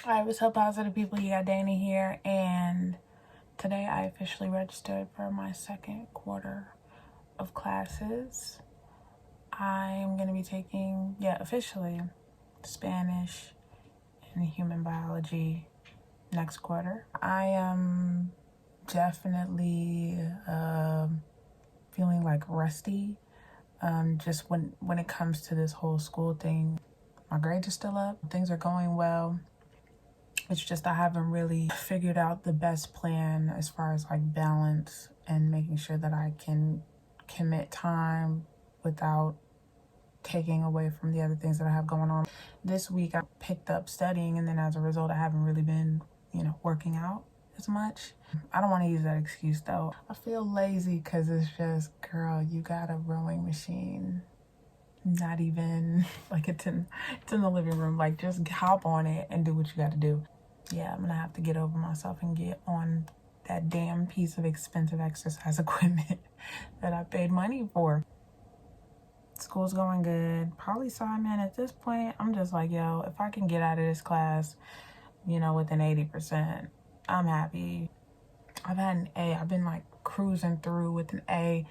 Alright, what's up, positive people? You got Dana here, and today I officially registered for my second quarter of classes. I'm going to be taking, officially, Spanish and human biology next quarter. I am definitely feeling like rusty, just when it comes to this whole school thing. My grades are still up, things are going well. It's just I haven't really figured out the best plan as far as like balance and making sure that I can commit time without taking away from the other things that I have going on. This week I picked up studying, and then as a result I haven't really been, working out as much. I don't want to use that excuse though. I feel lazy because it's just, girl, you got a rowing machine. Not even like it's in the living room. Like, just hop on it and do what you got to do. Yeah, I'm gonna have to get over myself and get on that damn piece of expensive exercise equipment that I paid money for. School's going good. Poli-sci, man, at this point, I'm just like, yo, if I can get out of this class, with an 80%, I'm happy. I've had an A. I've been like cruising through with an A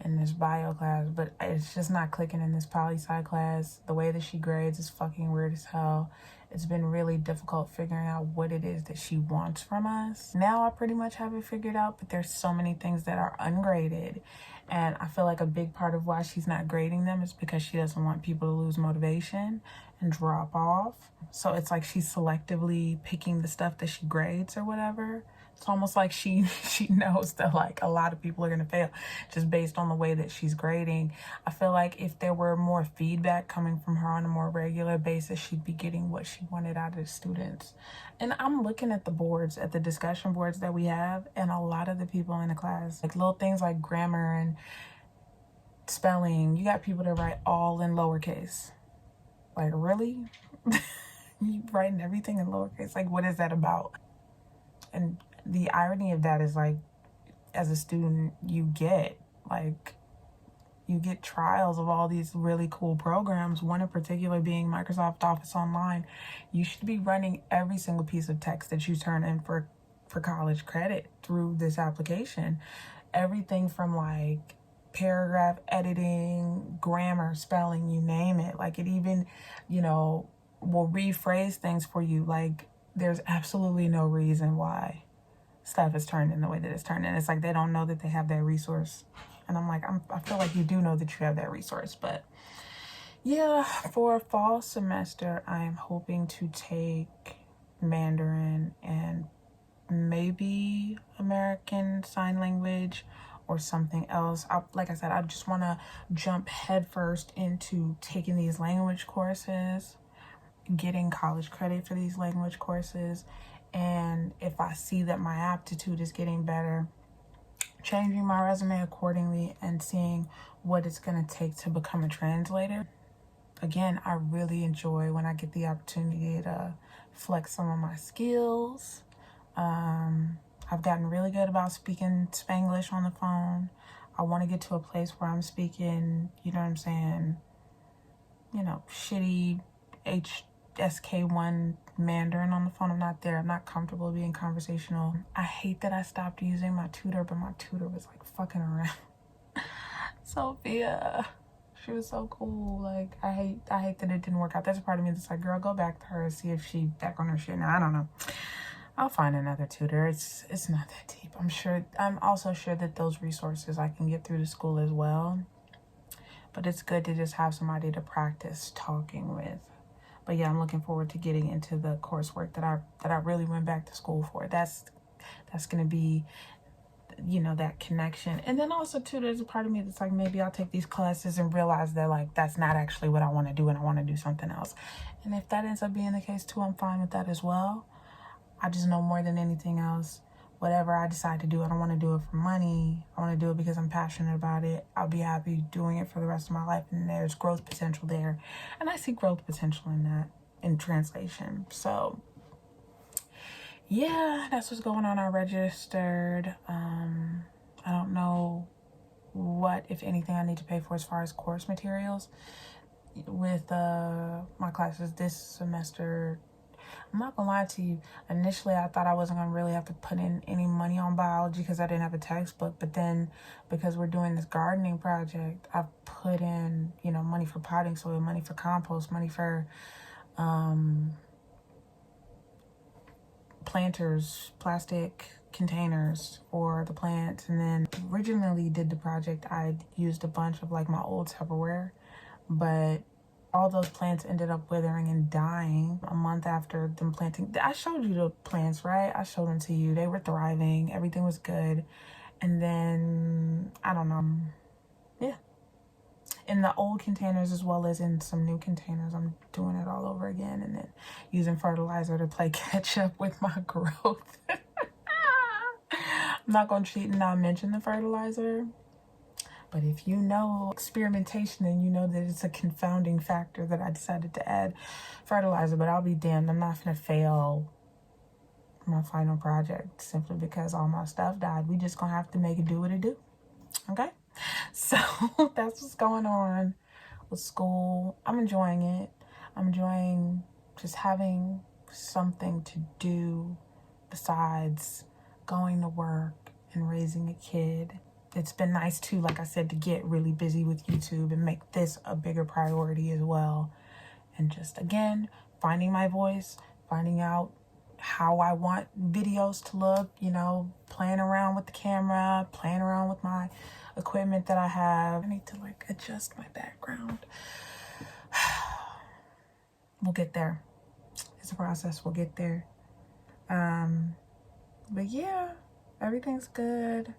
in this bio class, but it's just not clicking in this poli-sci class. The way that she grades is fucking weird as hell. It's been really difficult figuring out what it is that she wants from us. Now I pretty much have it figured out, but there's so many things that are ungraded. And I feel like a big part of why she's not grading them is because she doesn't want people to lose motivation and drop off. So it's like she's selectively picking the stuff that she grades or whatever. It's almost like she knows that like a lot of people are gonna fail just based on the way that she's grading. I feel like if there were more feedback coming from her on a more regular basis, she'd be getting what she wanted out of the students. And I'm looking at the boards, at the discussion boards that we have, and a lot of the people in the class, like little things like grammar and spelling, you got people that write all in lowercase. Like, really? You writing everything in lowercase? Like, what is that about? And the irony of that is, like, as a student, you get trials of all these really cool programs, one in particular being Microsoft Office Online. You should be running every single piece of text that you turn in for college credit through this application. Everything from, like, paragraph editing, grammar, spelling, you name it. Like, it even, will rephrase things for you. Like, there's absolutely no reason why stuff is turned in the way that it's turned in. It's like they don't know that they have that resource. And I'm like, I feel like you do know that you have that resource. But yeah, for fall semester, I am hoping to take Mandarin and maybe American Sign Language or something else. Like I said, I just want to jump headfirst into taking these language courses, getting college credit for these language courses. And if I see that my aptitude is getting better, changing my resume accordingly and seeing what it's going to take to become a translator. Again, I really enjoy when I get the opportunity to flex some of my skills. I've gotten really good about speaking Spanglish on the phone. I want to get to a place where I'm speaking, shitty HSK1 Mandarin on the phone. I'm not there. I'm not comfortable being conversational. I hate that I stopped using my tutor, but my tutor was like fucking around. Sophia, she was so cool. Like, I hate that it didn't work out. There's a part of me that's like, girl, go back to her and see if she back on her shit. Now, I don't know. I'll find another tutor. It's not that deep. I'm also sure that those resources I can get through the school as well. But it's good to just have somebody to practice talking with. But yeah, I'm looking forward to getting into the coursework that I really went back to school for. That's going to be, that connection. And then also too, there's a part of me that's like, maybe I'll take these classes and realize that like that's not actually what I want to do, and I want to do something else. And if that ends up being the case too, I'm fine with that as well. I just know more than anything else, whatever I decide to do, I don't want to do it for money. I want to do it because I'm passionate about it. I'll be happy doing it for the rest of my life, and there's growth potential there. And I see growth potential in that, in translation. So yeah, that's what's going on. I registered. I don't know what, if anything, I need to pay for as far as course materials with my classes this semester. I'm not gonna lie to you. Initially, I thought I wasn't gonna really have to put in any money on biology because I didn't have a textbook. But then, because we're doing this gardening project, I've put in, you know, money for potting soil, money for compost, money for planters, plastic containers for the plants. And then originally did the project, I used a bunch of like my old Tupperware, but all those plants ended up withering and dying a month after them planting. I showed you the plants, right? I showed them to you. They were thriving. Everything was good. And then, I don't know. Yeah. In the old containers as well as in some new containers, I'm doing it all over again. And then using fertilizer to play catch up with my growth. I'm not going to cheat and not mention the fertilizer. But if you know experimentation, then you know that it's a confounding factor that I decided to add fertilizer. But I'll be damned, I'm not going to fail my final project simply because all my stuff died. We just going to have to make it do what it do. Okay? So that's what's going on with school. I'm enjoying it. I'm enjoying just having something to do besides going to work and raising a kid. It's been nice too, like I said, to get really busy with YouTube and make this a bigger priority as well. And just, again, finding my voice, finding out how I want videos to look, you know, playing around with the camera, playing around with my equipment that I have. I need to like adjust my background. We'll get there. It's a process. We'll get there. But yeah, everything's good.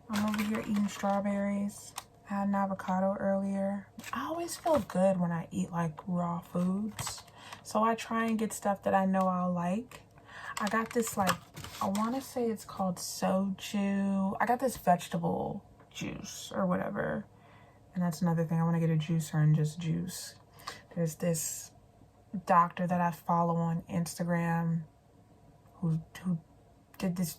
I'm over here eating strawberries. I had an avocado earlier. I always feel good when I eat like raw foods. So I try and get stuff that I know I'll like. I got this like, I want to say it's called soju. I got this vegetable juice or whatever. And that's another thing. I want to get a juicer and just juice. There's this doctor that I follow on Instagram who did this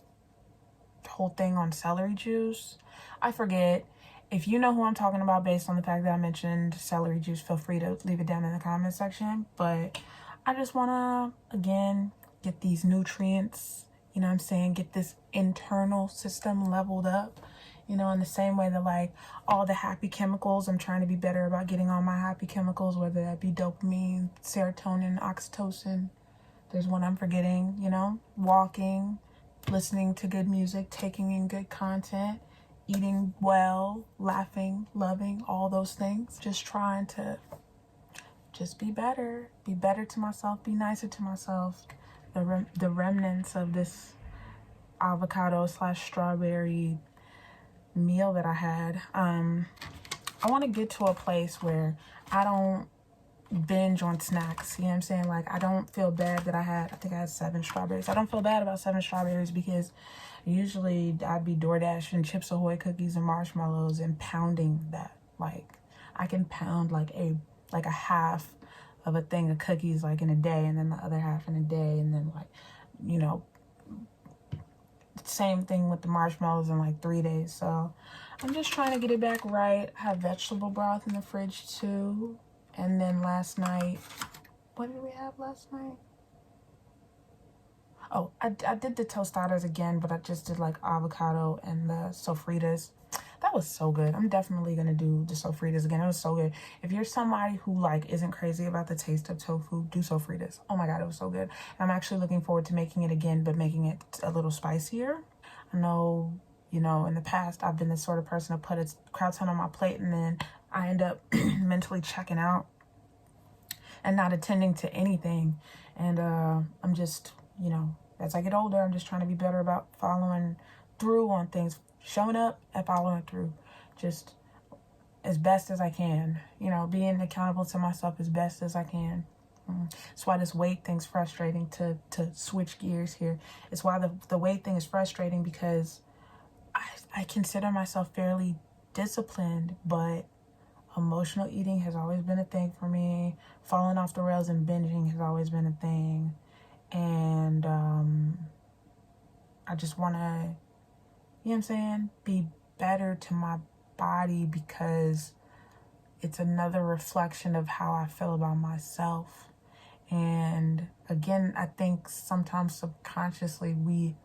whole thing on celery juice. I forget. If you know who I'm talking about based on the fact that I mentioned celery juice, feel free to leave it down in the comment section. But I just want to, again, get these nutrients, you know what I'm saying, get this internal system leveled up, you know, in the same way that like all the happy chemicals, I'm trying to be better about getting all my happy chemicals, whether that be dopamine, serotonin, oxytocin. There's one I'm forgetting, you know, walking, listening to good music, taking in good content, eating well, laughing, loving, all those things. Just trying to just be better to myself, be nicer to myself. The remnants of this avocado / strawberry meal that I had. I want to get to a place where I don't binge on snacks. You know what I'm saying? Like, I don't feel bad that I think I had 7 strawberries. I don't feel bad about 7 strawberries because usually I'd be DoorDashing Chips Ahoy cookies and marshmallows and pounding that. Like, I can pound like a half of a thing of cookies like in a day, and then the other half in a day, and then like, you know, same thing with the marshmallows in like 3 days. So I'm just trying to get it back right. I have vegetable broth in the fridge too. And then last night, what did we have last night? Oh, I did the tostadas again, but I just did like avocado and the sofritas. That was so good. I'm definitely going to do the sofritas again. It was so good. If you're somebody who like isn't crazy about the taste of tofu, do sofritas. Oh my God, it was so good. I'm actually looking forward to making it again, but making it a little spicier. I know, you know, in the past, I've been the sort of person to put a crowd ton on my plate and then I end up mentally checking out and not attending to anything. And I'm just, you know, as I get older, I'm just trying to be better about following through on things, showing up and following through just as best as I can, you know, being accountable to myself as best as I can. That's why this weight thing's frustrating, to switch gears here. It's why the weight thing is frustrating, because I consider myself fairly disciplined, but emotional eating has always been a thing for me. Falling off the rails and binging has always been a thing. And I just want to, you know what I'm saying, be better to my body, because it's another reflection of how I feel about myself. And again, I think sometimes subconsciously we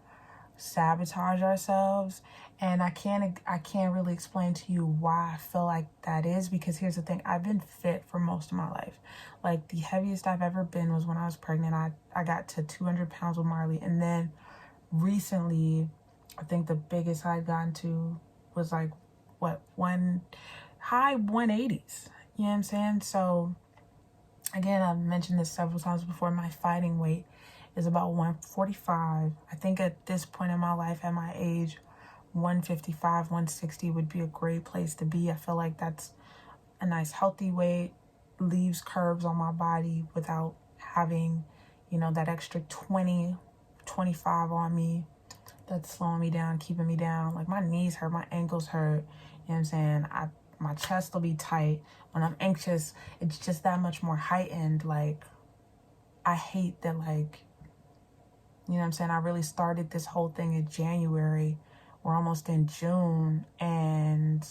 sabotage ourselves, and I can't really explain to you why I feel like that is, because here's the thing. I've been fit for most of my life. Like, the heaviest I've ever been was when I was pregnant. I got to 200 pounds with Marley, and then recently I think the biggest I'd gotten to was like one high 180s. You know what I'm saying? So again, I've mentioned this several times before, my fighting weight is about 145. I think at this point in my life, at my age, 155, 160 would be a great place to be. I feel like that's a nice healthy weight, leaves curves on my body without having, that extra 20, 25 on me that's slowing me down, keeping me down. Like, my knees hurt, my ankles hurt. You know what I'm saying? My chest will be tight. When I'm anxious, it's just that much more heightened. Like, I hate that, like, you know what I'm saying? I really started this whole thing in January. We're almost in June. And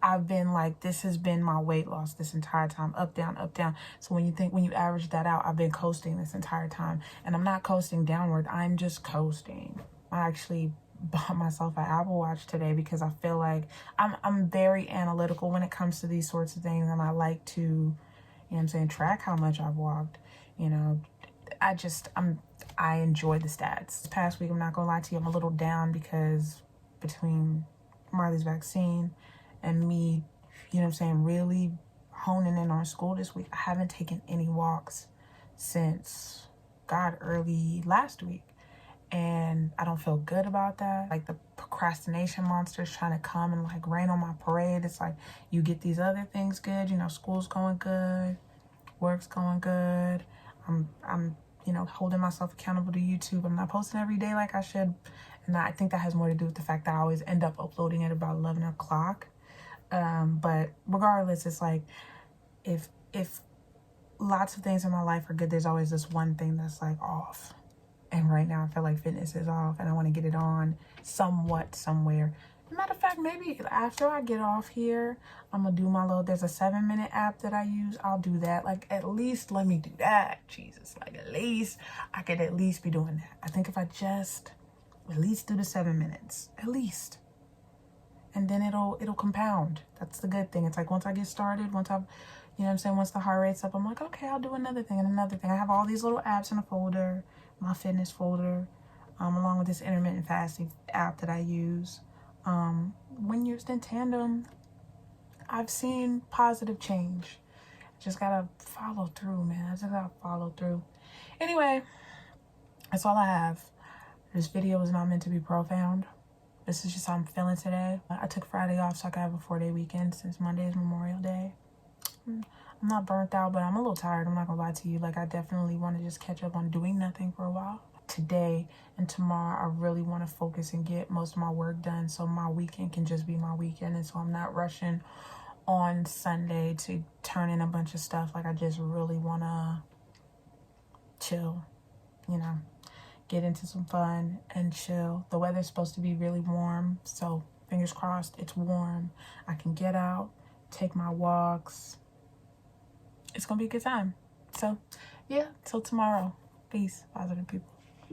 I've been like, this has been my weight loss this entire time. Up, down, up, down. So when you average that out, I've been coasting this entire time. And I'm not coasting downward. I'm just coasting. I actually bought myself an Apple Watch today because I feel like I'm very analytical when it comes to these sorts of things. And I like to, track how much I've walked. I enjoy the stats. This past week, I'm not gonna lie to you, I'm a little down because between Marley's vaccine and me, really honing in on school this week, I haven't taken any walks since early last week. And I don't feel good about that. Like, the procrastination monster's trying to come and like rain on my parade. It's like, you get these other things good, school's going good, work's going good. I'm holding myself accountable to YouTube. I'm not posting every day like I should. And I think that has more to do with the fact that I always end up uploading at about 11 o'clock. But regardless, it's like, if lots of things in my life are good, there's always this one thing that's like off. And right now I feel like fitness is off and I want to get it on somewhat somewhere. Matter of fact, maybe after I get off here, I'm going to do there's a 7-minute app that I use. I'll do that. Like, at least let me do that. Jesus, like, at least I could at least be doing that. I think if I just at least do the 7 minutes, at least. And then it'll compound. That's the good thing. It's like, once I get started, once the heart rate's up, I'm like, okay, I'll do another thing and another thing. I have all these little apps in a folder, my fitness folder, along with this intermittent fasting app that I use. When used in tandem, I've seen positive change. Just gotta follow through, man. I just gotta follow through. Anyway, that's all I have. This video was not meant to be profound. This is just how I'm feeling today. I took Friday off so I could have a 4-day weekend since Monday is Memorial Day. I'm not burnt out, but I'm a little tired. I'm not gonna lie to you. Like, I definitely want to just catch up on doing nothing for a while. Today and tomorrow, I really want to focus and get most of my work done so my weekend can just be my weekend. And so I'm not rushing on Sunday to turn in a bunch of stuff. Like, I just really want to chill, get into some fun and chill. The weather's supposed to be really warm, so fingers crossed it's warm. I can get out, take my walks. It's gonna be a good time. So yeah, till tomorrow. Peace, positive people.